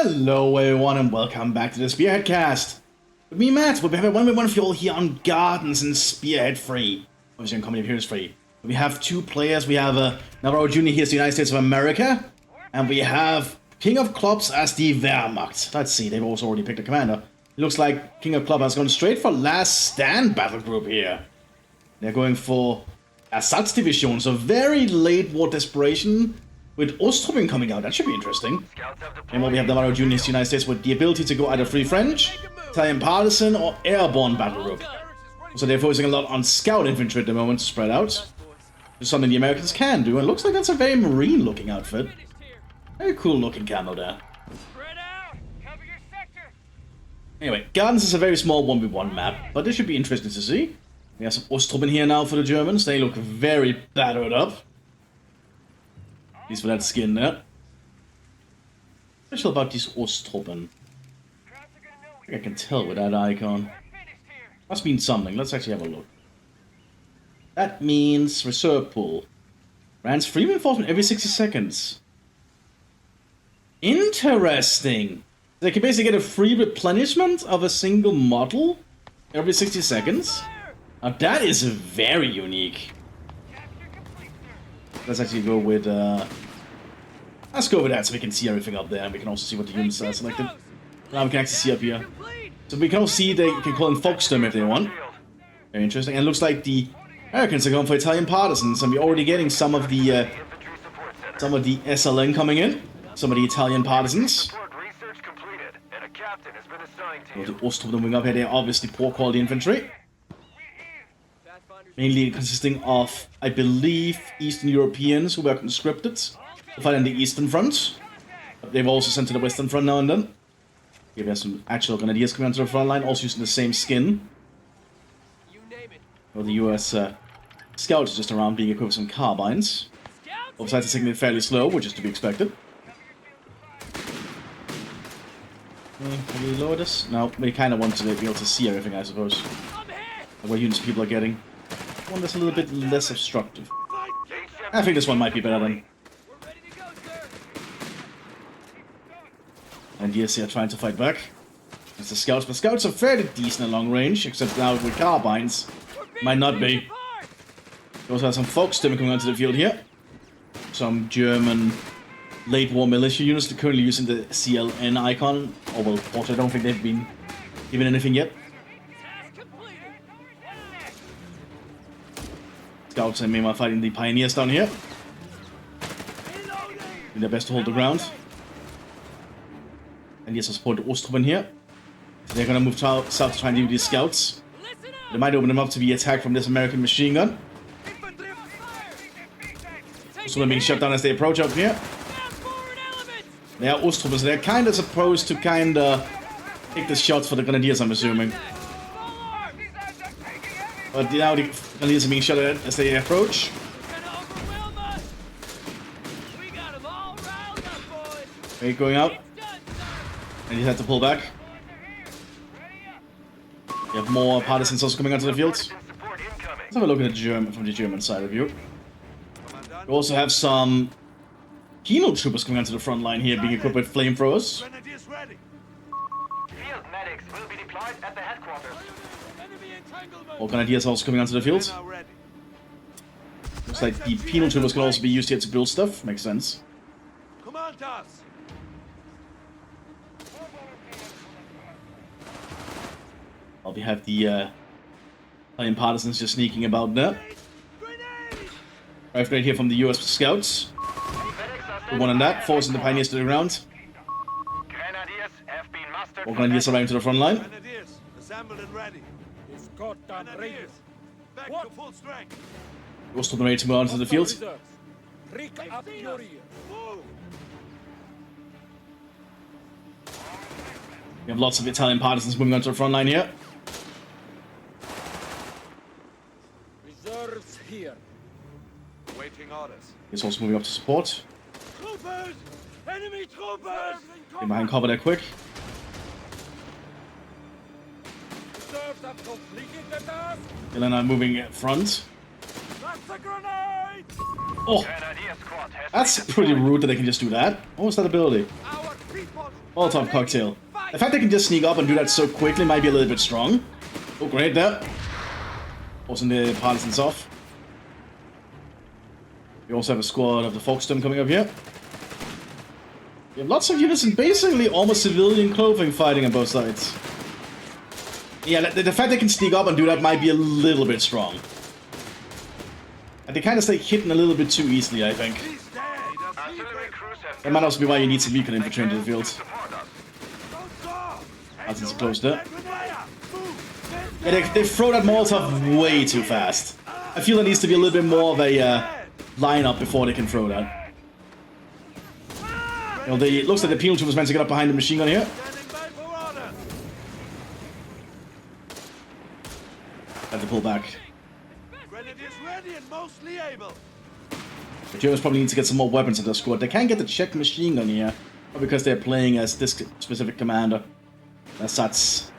Hello everyone and welcome back to the Spearhead cast. With me, Matt, we have a one-on-one for you all here on Gardens and Spearhead free. Obviously on Comedy Appearance free. We have two players. We have Navarro Jr. here as the United States of America. And we have King of Clubs as the Wehrmacht. Let's see, they've also already picked a commander. It looks like King of Clubs has gone straight for Last Stand battle group here. They're going for Ersatzdivision, so very late war desperation. With Ostroben coming out, that should be interesting. And we have Navarro Jr. United States with the ability to go either Free French, Italian Partisan, or Airborne Battle Group. So they're focusing a lot on Scout Infantry at the moment to spread out. It's something the Americans can do, and it looks like that's a very Marine looking outfit. Very cool looking camo there. Anyway, Gardens is a very small 1v1 map, but this should be interesting to see. We have some Ostroben here now for the Germans. They look very battered up. At least for that skin there. Special about these Ostroben. I think I can tell with that icon. Must mean something. Let's actually have a look. That means reserve pool. Grants free reinforcement every 60 seconds. Interesting. They can basically get a free replenishment of a single model every 60 seconds. Now that is very unique. Let's actually go with, let's go with that so we can see everything up there and we can also see what the units are selected. Now we can actually see up here. So we can also see they can call in Foxstorm if they want. Very interesting. And it looks like the Americans are going for Italian Partisans and we're already getting some of the SLN coming in. Some of the Italian Partisans. Well, the Ostroben wing up here, they're obviously poor quality infantry. Mainly consisting of, I believe, Eastern Europeans who were conscripted to fight on the Eastern Front. But they've also sent to the Western Front now and then. Here we have some actual Grenadiers coming onto the front line, also using the same skin. Well, the US Scouts are just around being equipped with some carbines. Both sides are taking it fairly slow, which is to be expected. Can we lower this? No, we kind of want to be able to see everything, I suppose. What units people are getting. One that's a little bit less obstructive. I think this one might be better than. And yes, they are trying to fight back. It's the Scouts, but Scouts are fairly decent at long range, except now with carbines. Might not be. We also have some Foxstorm coming onto the field here. Some German late war militia units currently using the CLN icon. Oh well, I don't think they've been given anything yet. Scouts and meanwhile fighting the Pioneers down here. Doing their best to hold the ground. And yes, I support Ostroben here. So they're gonna move south to try and do these Scouts. They might open them up to be attacked from this American machine gun. Ostroben being shut down as they approach up here. They are Ostroben, so they're kind of supposed to kind of take the shots for the Grenadiers, I'm assuming. But now the Grenadiers are being shot at as they approach. They're going out. And you have to pull back. You have more Partisans also coming onto the field. Let's have a look at the from the German side of you. We also have some Kino troopers coming onto the front line here, being equipped with flamethrowers. All Grenadiers also coming onto the field. Looks like the penal troopers can also be used here to build stuff. Makes sense. We have the Italian Partisans just sneaking about there. Right here from the US Scouts. Good one on that, forcing the Pioneers to the ground. All Grenadiers arriving to the front line. Ostroben ready to move on to the field. We have lots of Italian Partisans moving onto the front line here. Reserves here. Waiting orders. He's also moving up to support. Troopers! Enemy troopers! Get behind cover there quick. Reserves have completed the task. Elena moving at front. That's a grenade! Oh! That's pretty rude that they can just do that. What was that ability? Our people Molotov cocktail. The fact they can just sneak up and do that so quickly might be a little bit strong. Oh, great there. Forcing the partisans off. We also have a squad of the Folkstorm coming up here. We have lots of units in basically almost civilian clothing fighting on both sides. Yeah, the fact they can sneak up and do that might be a little bit strong. And they kind of stay hidden a little bit too easily, I think. That might also be why you need some recon infantry into the field. Partisans are close there. Yeah, they throw that Molotov way too fast. I feel there needs to be a little bit more of a line-up before they can throw that. You know, it looks like the penal troop was meant to get up behind the machine gun here. Have to pull back. The Germans probably need to get some more weapons in their squad. They can't get the Czech machine gun here, because they're playing as this specific commander. As such,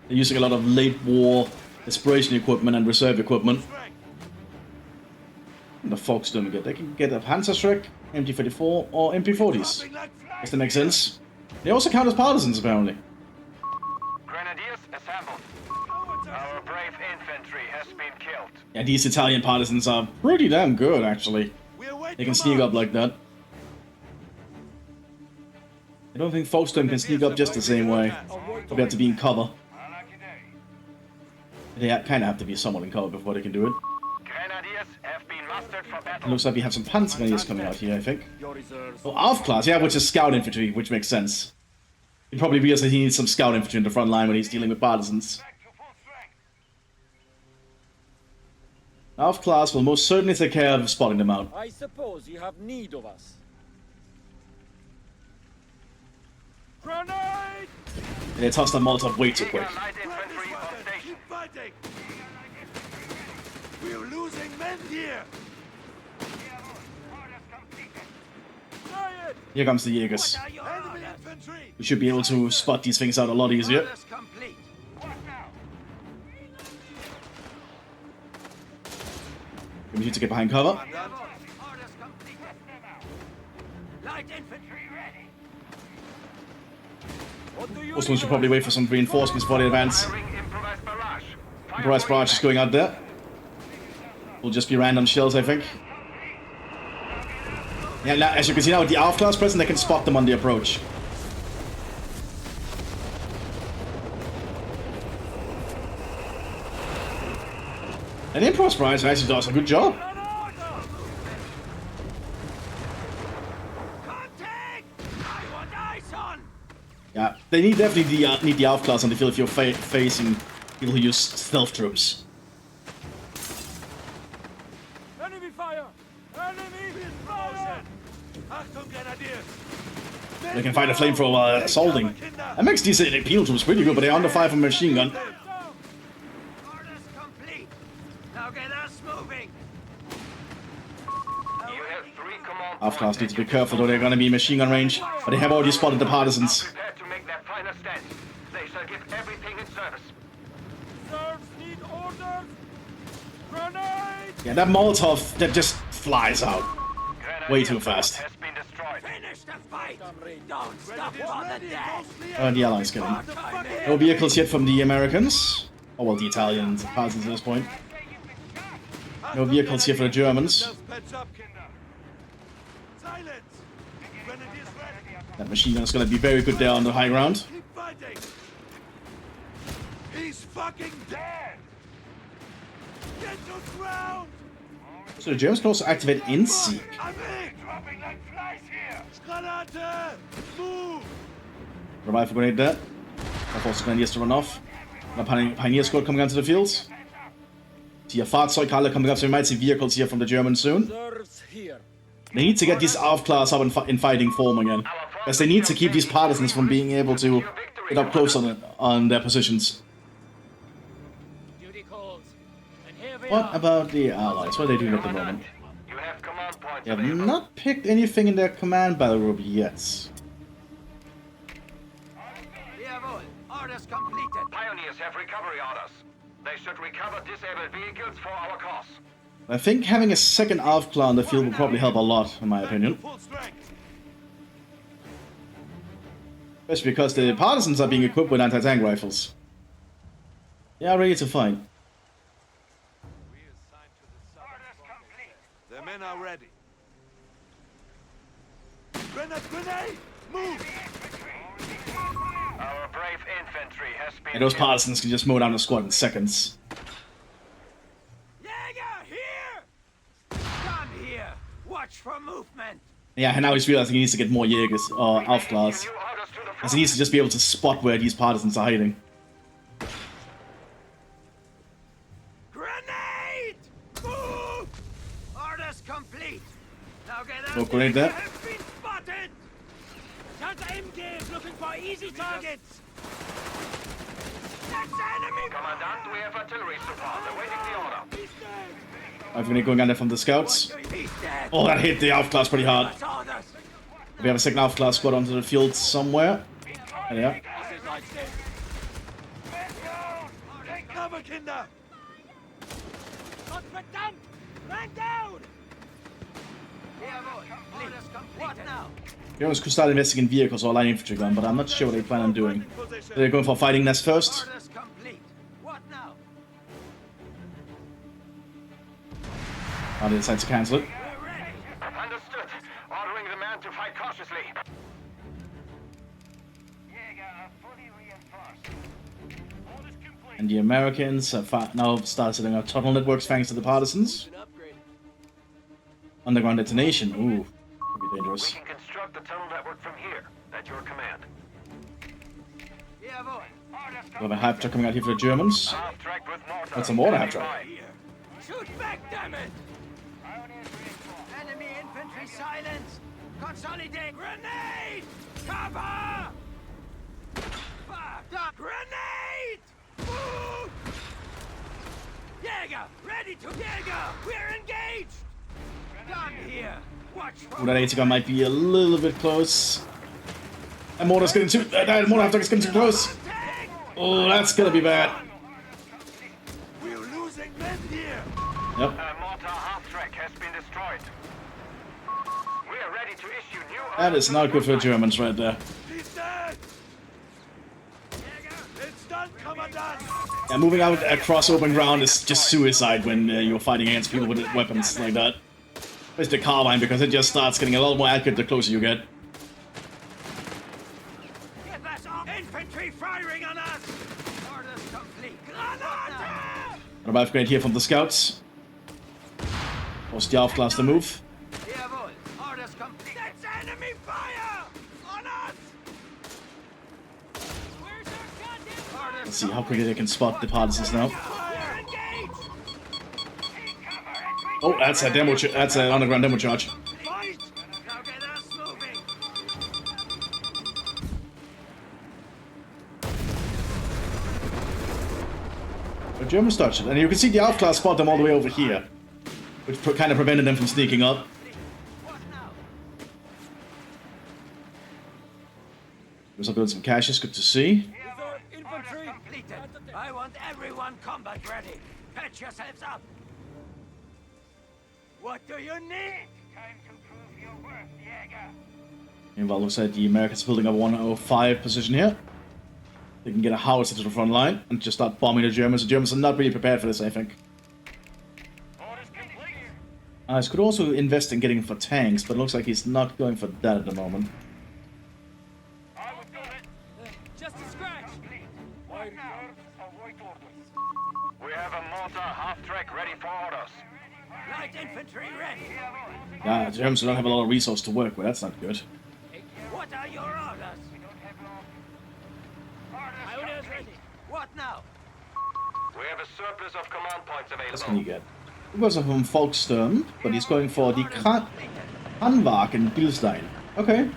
they're using a lot of late war desperation equipment and reserve equipment. And the Folkstorm get. They can get a Panzerschreck, MT-34, or MP-40s. Does that make sense? They also count as partisans, apparently. Grenadiers assembled. Our brave infantry has been killed. Yeah, these Italian partisans are pretty damn good, actually. They can sneak up like that. I don't think Folkstorm can sneak up just the same way. They have to be in cover. They kind of have to be somewhat in cover before they can do it. Grenadiers have been mustered for battle. It looks like we have some Panzergrenadiers coming out here, I think. Oh, Alf class, yeah, which is scout infantry, which makes sense. He probably realizes he needs some scout infantry in the front line when he's dealing with partisans. Alf class will most certainly take care of spotting them out. I suppose you have need of us. Grenade! They tossed that Molotov way too quick. Light infantry on station. We're losing men here. Here comes the Jaegers. Enemy infantry. We should be able to spot these things out a lot easier. We need to get behind cover. Light infantry ready. Most ones should probably wait for some reinforcements before they advance. Improvised barrage. Improvised barrage is going out there. Will just be random shells, I think. Yeah, now, as you can see now with the Alf class present, they can spot them on the approach. And the improvised barrage actually does a good job. Yeah, they definitely need the Alf class on the field if you're facing people who use stealth troops. Enemy fire! Enemy fire! They can fight a flamethrower while assaulting. That makes these penal troops pretty good, but they're under fire from a machine gun. Orders complete. Now get us moving. You have 3 command Alf class need to be careful though, they're gonna be in machine gun range, but they have already spotted the partisans. prepared to make their final stand. They shall give everything in service. Serves need orders! Grenade! Yeah, that Molotov that just flies out way too fast. Has been destroyed. Finish the fight. Don't Stop for the dead. The Allies get in. No vehicles yet from the Americans. Oh well, the Italians, partisans at this point. No vehicles here for the Germans. That machine gun is going to be very good there on the high ground. Keep fighting. He's fucking dead. Get to ground. So the Germans can also activate Inseek. I'm in. Dropping like flies here. Granate. Move. Revival grenade there. That forces Grenadiers to run off. A Pioneer squad coming onto the fields. See a Fahrzeughalle coming up, so we might see vehicles here from the Germans soon. Serves here. They need to get this Alf class up in fighting form again. Because they need to keep these partisans from being able to get up close on their positions. Duty calls. And here we What are. about the Allies? What are they doing at the moment? You have command points. They have not picked anything in their command battle group yet. Jawohl. Orders completed. Pioneers have recovery orders. They should recover disabled vehicles for our cause. I think having a second Alf class on the field will probably help a lot, in my opinion. Full strength. Especially because the partisans are being equipped with anti-tank rifles. Yeah, ready to fight. The men are ready. Grenade! Move! Our brave infantry has been And those killed. partisans can just mow down the squad in seconds. Jäger, here! Stand here! Watch for movement! Yeah, and now he's realizing he needs to get more Jägers, or Aufklaas. New orders to the Because front. he needs to just be able to spot where these partisans are hiding. Grenade! Move! Orders complete! Now get out! No grenade there. Have been spotted! Counter-engage, looking for easy targets! That's enemy! Commandant, we have artillery support. Awaiting the order. He's dead! I've been going under from the scouts. He's dead! Oh, that hit the Aufklaas pretty hard. That's orders! We have a second Aufklaas squad onto the field somewhere. There they are. This is like this! Take cover, Kinder! Gott verdammt! Man down! Jawohl! Orders complete. What now? Germans could start investing in vehicles or light infantry gun, but I'm not sure what they plan on doing. They're going for fighting nest first. Orders complete. What now? Oh, they decide to cancel it. We're ready. Understood. Ordering the men to fight cautiously. And the Americans have now started setting up tunnel networks thanks to the partisans. Underground detonation. Ooh, could be We dangerous. can construct the tunnel network from here. At your command. Jawohl. We have a half truck coming out here for the Germans. Half-track with mortar. That's a mortar half-track. Shoot back, damn it! Enemy infantry silence! Consolidate! Grenade! Cover! Fuck! Grenade! Move! Jäger! Ready to Jäger! We're engaged! Gun here! Watch for... Ooh, that 80 gun might be a little bit close. That mortar's getting too... That mortar half truck is getting too close. Take! Oh, that's gonna be bad. We're losing men here! Yep. A mortar half-track has been destroyed. We are ready to issue new That orders is not good for the Germans right there. He's dead! It's done, Commandant! Yeah, moving out across open ground is just suicide when you're fighting against people with weapons like that. Especially the carbine, because it just starts getting a lot more accurate the closer you get. Get that off! Infantry firing on us! Orders complete. Granate! A revive grenade here from the scouts. Force the Aufklaas to move. Jawohl. Orders complete. That's enemy fire! On us! Where's our goddamn orders? Let's see how quickly they can spot the partisans now. We're engaged! Oh, that's a demo. That's an underground demo charge. Fight! Now get us moving! The Germans touched it, and you can see the Aufklaas spot them all the way over here, which kind of prevented them from sneaking up. What now? There's a build some caches. Good to see. Infantry! Completed. I want everyone combat ready. Patch yourselves up. What do you need? Time to prove your worth, Jäger. Meanwhile, looks like the Americans are building up a 105 position here. They can get a howitzer to the front line and just start bombing the Germans. The Germans are not really prepared for this, I think. Orders complete. This could also invest in getting for tanks, but it looks like he's not going for that at the moment. I will do it. Just a scratch. What now? Await orders. We have a mortar half-track ready for orders. Light infantry ready. Yeah, the Germans don't have a lot of resource to work with. That's not good. What are your orders? Orders ready. What now? We have a surplus of command points That's what you available. get. He was from Volkssturm, but he's going for the Kranwagen in Bilstein. Okay.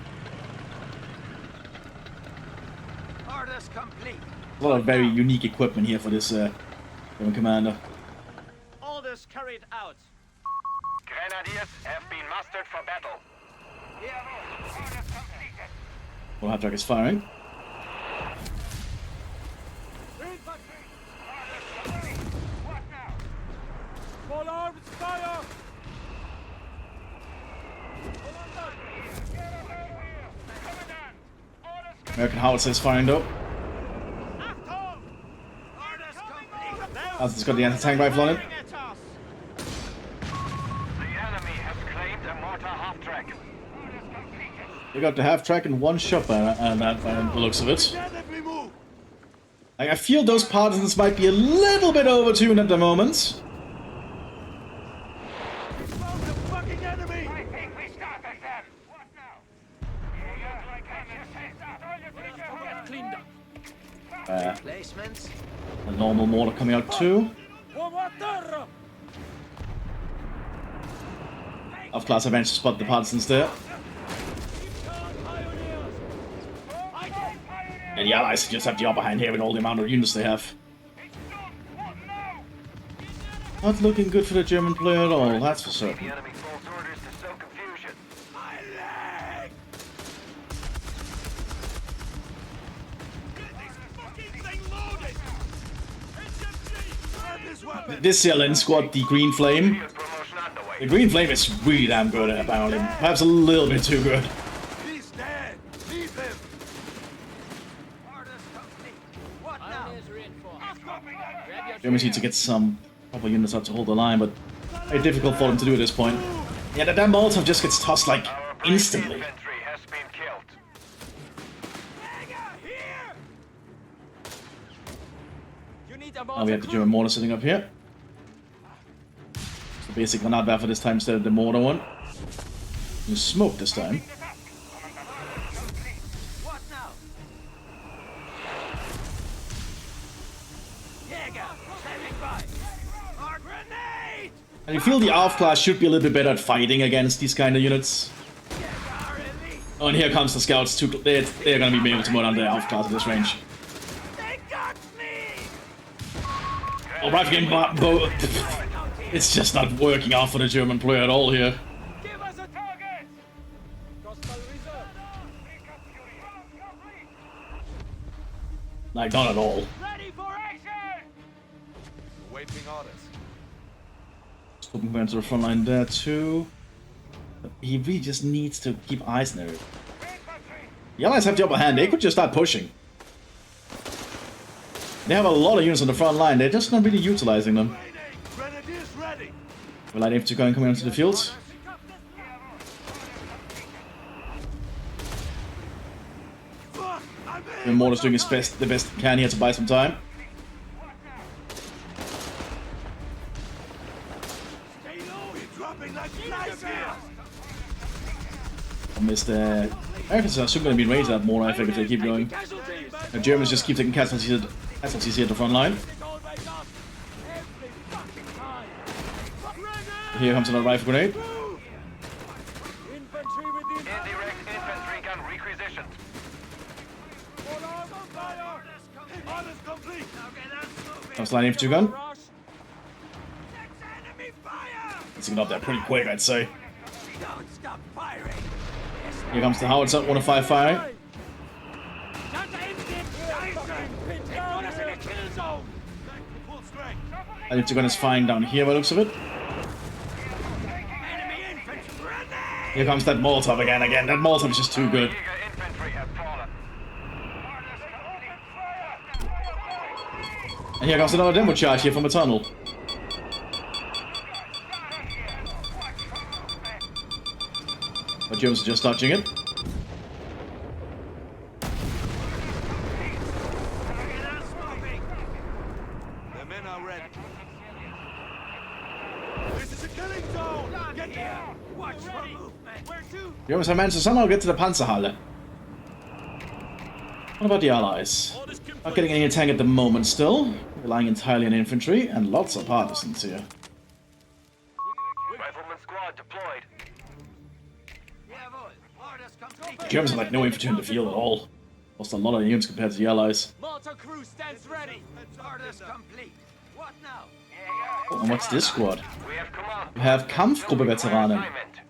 Orders complete. A lot of very unique equipment here for this German commander. Orders carried out. Grenadiers have been mustered for battle. Well, half-track is firing. Full arms fire! American howitzer is firing though. Achtung! Orders complete. As it's got the anti-tank rifle on it. Firing at us. The enemy has claimed a mortar half-track. They got the half-track in one shot by the looks of it. Definitely move. Like, I feel those partisans might be a little bit overtuned at the moment. Found the fucking enemy. I think we started them. What now? Cleaned up. Placements. A normal mortar coming out too. Of class, I managed to spot the partisans there. And the Allies just have the upper hand here with all the amount of units they have. Not looking good for the German player at all, that's for certain. The enemy false orders to sow confusion. My leg. Get this fucking thing loaded. Grab this weapon. This CLN squad, the Green Flame. Field promotion underway. The Green Flame is really damn good apparently. Perhaps a little bit too good. He's dead. Leave him. Orders complete. What now? Germans need to get some proper units out to hold the line, but very difficult for them to do at this point. Yeah, that damn Molotov just gets tossed like Our brave instantly. infantry has been killed. Here! You need a Now we have the German mortar sitting up here. So basic Granatwerfer this time instead of the mortar one. You smoke this time. What now? Jäger, standing by. Our grenade! And you feel the ARF class should be a little bit better at fighting against these kind of units. Jäger elite! Oh, and here comes the scouts too. They're gonna be able to murder the ARF class at this range. They got me! Oh, rifle game bow. It's just not working out for the German player at all here. Give us a target! Like, not at all. Ready for action! Waiting orders. Looking going to the front line there too. But he really just needs to keep eyes on it. The Allies have the upper hand. They could just start pushing. They have a lot of units on the front line. They're just not really utilizing them. Grenadiers ready. Will I have to go and come into the fields? Fuck. I'm The in. mortar's doing his best, the best he can here to buy some time. Stay low. We're dropping like flies here. I missed Americans are soon going to be raised that mortar, I think, if they keep going. Casualties! The Germans just keep taking casualties here at the front line. Every fucking time! Here comes another rifle grenade. Infantry within Indirect infantry gun requisitioned. Orders complete. Comes line infantry gun. rush! Enemy fire. Let's get up there pretty quick, I'd say. Don't stop firing! Here comes the howitzer, 105 firing. Not the instant! Put us in a kill zone! Back to full strength. I need to go and firing down here by the looks of it. Enemy infantry! Grenade! Here comes that Molotov again. That Molotov is just too good. Eager infantry have fallen. And here comes another demo charge here from a tunnel. But Germans are just dodging it. The men are ready. This is a killing zone. Get here. Watch for movement! Where to? Germans have managed to somehow get to the Panzerhalle. What about the Allies? Not getting any tank at the moment still. Relying entirely on infantry and lots of partisans here. Rifleman squad deployed. Jawohl! Orders complete! The Germans have like no infantry in the field at all. Lost a lot of units compared to the Allies. Mortar crew stands ready! Orders complete! What now? Oh, and what's this squad? We have command. We have Kampfgruppe-Veteranen. Assignment.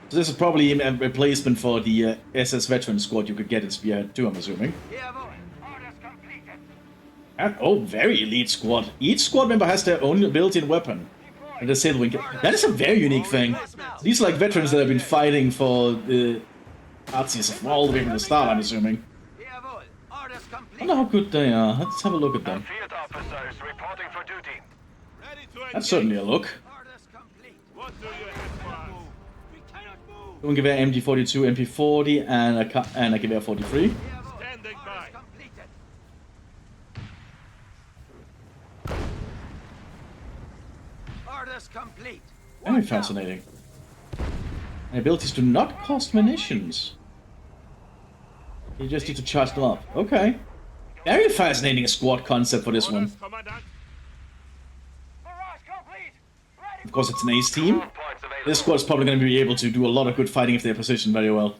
So this is probably a replacement for the SS veteran squad you could get in Spearhead 2, I'm assuming. Jawohl! Orders completed. And, oh, very elite squad. Each squad member has their own built-in weapon. And the Sailwing. That is a very unique thing. These are like veterans that have been fighting for the Nazis all the way from the start, I'm assuming. Jawohl! I wonder how good they are. Let's have a look at A them. field officer is reporting for duty. Ready to That's engage. certainly a look. Orders complete. What do you have for us? We cannot move. One Gewehr MG42, MP40, and a Gewehr 43. Standing by. Orders completed. Orders complete. Very What now? fascinating. And abilities do not cost munitions. You just need to charge them up. Okay. Very fascinating squad concept for this one. Orders, Commandant. Barrage complete. Ready. Of course, it's an ace team. Points available. This squad's probably going to be able to do a lot of good fighting if they're positioned very well.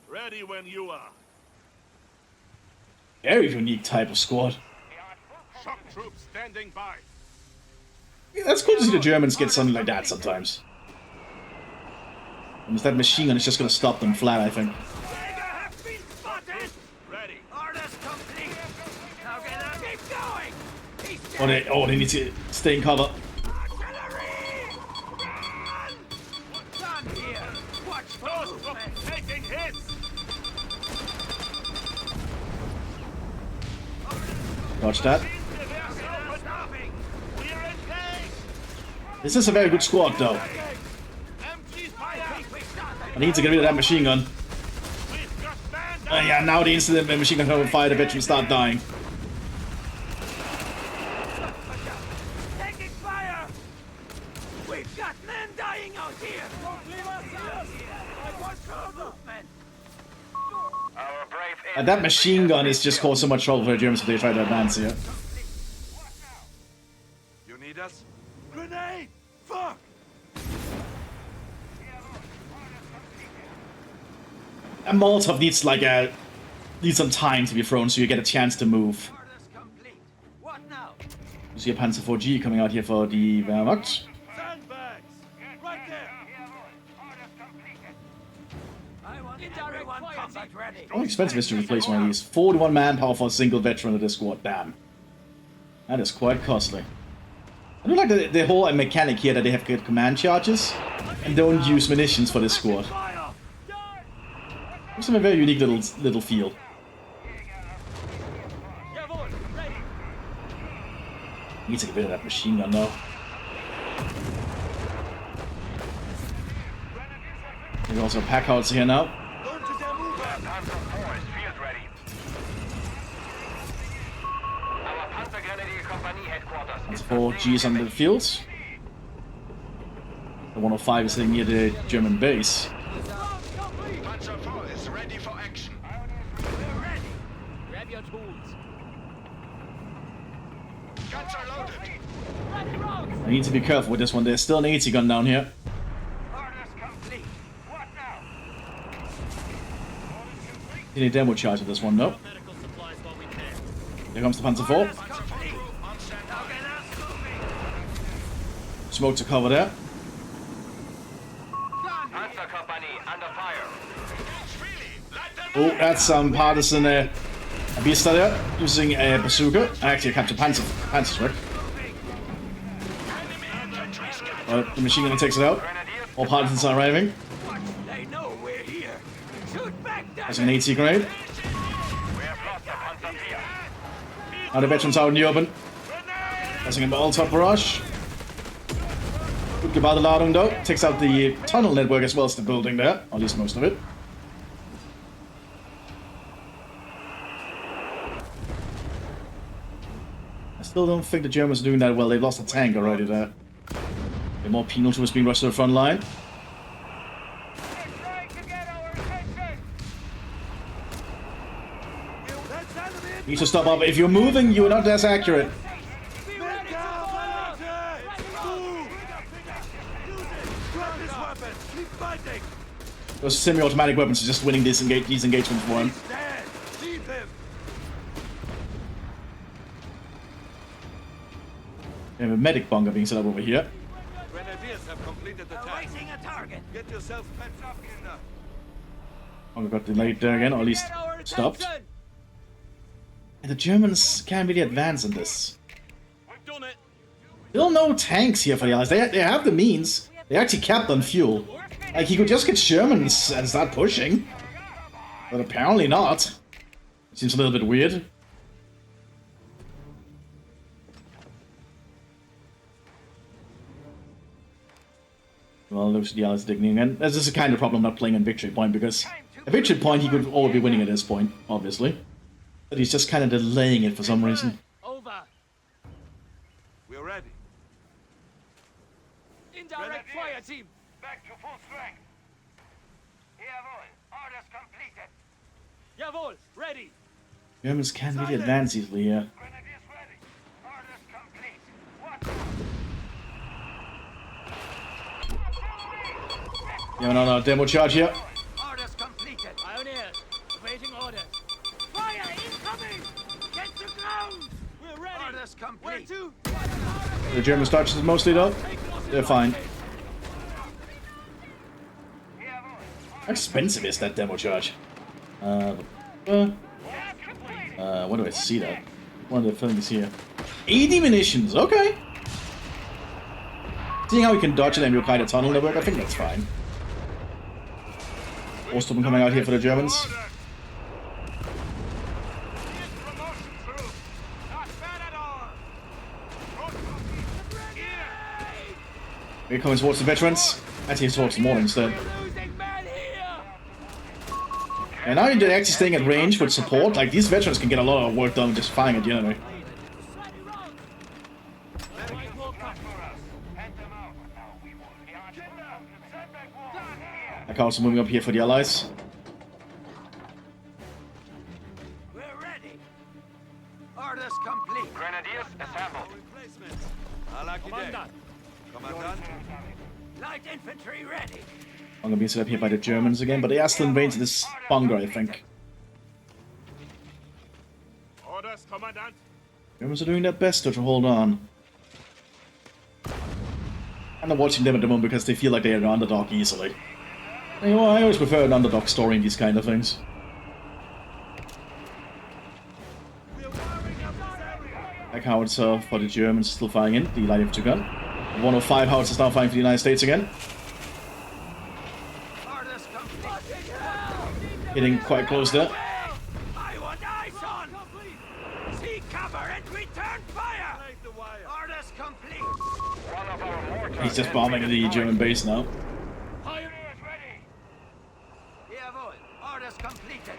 Ready when you are. Very unique type of squad. Shock troops standing by. Yeah, that's cool to see the Germans get something like that sometimes. And that machine gun is just going to stop them flat, I think. Tiger has been spotted. Ready. Orders complete. Now get up. Keep going. He's Oh, dead. they need to stay in cover. Artillery! Run! Stand here. Watch for Those movement. troops taking hits. Watch that. They're stopping. We're engaged. This is a very good squad, though. Empty fire. I need to get rid of that machine gun. We've got man down. Yeah, now the instant the machine gun comes on fire, the veterans start dying. Taking fire! We've got men dying out here! Don't leave us out! I want movement! Our brave And that machine gun is just caused so much trouble for the Germans if they try to advance here. You need us? Grenade! Fuck! A Molotov needs needs some time to be thrown so you get a chance to move. Orders complete. What now? You see a Panzer 4G coming out here for the Wehrmacht. Sandbags! Right there! I want everyone combat ready. How expensive is to replace one of these? 41 manpower for a single veteran of this squad. Damn. That is quite costly. I do like the whole mechanic here that they have good command charges and don't use munitions for this squad. Fire! It's a very unique little feel. Jawohl, ready! Need to get rid of that machine gun now. There's also pack house here now. Unter der Move! Panzer 4 is field ready. Our Panzergrenadier Company headquarters That's is 4 Gs on the fields. The 105 is sitting near the German base. Panzer 4 is ready for action. We're ready! Grab your tools. Guns are loaded. Ready, rounds! I need to be careful with this one. There's still an 80 gun down here. Orders complete. What now? Need a demo charge with this one, though. Medical supplies while we can. Here comes the Panzer 4. Orders complete. Now get us moving. Smoke to cover there. Stand here. Panzer Company under fire. Oh, that's some partisan beast there using a bazooka. Actually, a captured Panzerschreck. The machine gun takes it out. Grenadiers All partisans are arriving. Watch, they know we're here. Shoot back, That's damn an it. AT grenade. we have lost the Panzer 4. Now the veterans out in the open. Passing a Molotov barrage. Good Gebadeladung though. Takes out the tunnel network as well as the building there. Or at least most of it. I still don't think the Germans are doing that well. They've lost a tank already there. The more penal troops being rushed to the front line. Trying to get our attention. That's enemy! You need to stop up. If you're moving, you're not as accurate. Be Men ready to down! fire. Valente! Move! Use it! Drop this weapon! Keep fighting! Those semi-automatic weapons are just winning these engagements for him. Dead! Leave him! We have a medic bunker being set up over here. Grenadiers have completed the task. Awaiting a target. Get yourself patched up, Kinder. Oh, we got delayed there again, or at least Get our stopped. attention. And the Germans can't really advance on this. We've done it! Still no tanks here for the Allies. They have the means. They actually capped on fuel. Like, he could just get Germans and start pushing. But apparently not. Seems a little bit weird. Well, looks the Allies digging again. This is a kind of problem not playing on victory point, because at victory point he could already be winning at this point, obviously. But he's just kind of delaying it for some reason. Over. We're ready. Indirect fire team. Back to full strength. Jawohl. Orders completed. Jawohl. Ready. Germans can't really advance easily here. Grenadiers ready. Orders complete. What? Yeah, no, demo charge here. Orders completed. Pioneers. Waiting orders. Fire incoming! Get to ground! We're ready. Orders Where complete. to? The German starches mostly though. They're fine. How expensive is that demo charge? What do I see that? One of the things here. 80 munitions, okay. Seeing how we can dodge it and kind of tunnel network, I think that's fine. Most of them coming out here for the Germans. Promotion through. Not bad at all. We're coming towards the veterans. Actually, towards the morning instead. Losing men here. And now they're actually staying at range with support. Like, these veterans can get a lot of work done just firing at the enemy. Like, also moving up here for the Allies. We're ready. Orders complete. Grenadiers assembled. Replacements. I like you there. Commandant. Light infantry ready. I'm gonna be set up here by the Germans again, but they are still in range of this bunker, I think. Orders, Commandant. Germans are doing their best to hold on. I'm not watching them at the moment because they feel like they are an underdog easily. You know, I always prefer an underdog story in these kind of things. We're wiring up this area. Like howitzer for the Germans still firing in, the light infantry gun. 105 howitzers now firing for the United States again. Orders complete. Hitting quite close there. I want eyes on. See cover and return fire. Take the wire. Orders complete. One of our mortars. He's just bombing the German base now. Pioneers ready. Jawohl. Orders completed.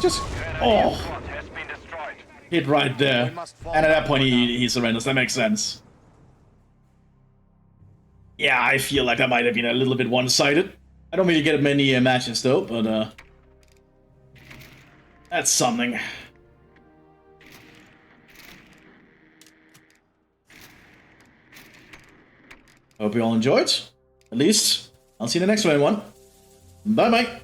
Just, oh, Fort has been destroyed. hit right there. And at that point he surrenders, that makes sense. Yeah, I feel like that might have been a little bit one-sided. I don't really get many matches though, but that's something. Hope you all enjoyed. At least, I'll see you in the next one. Bye-bye.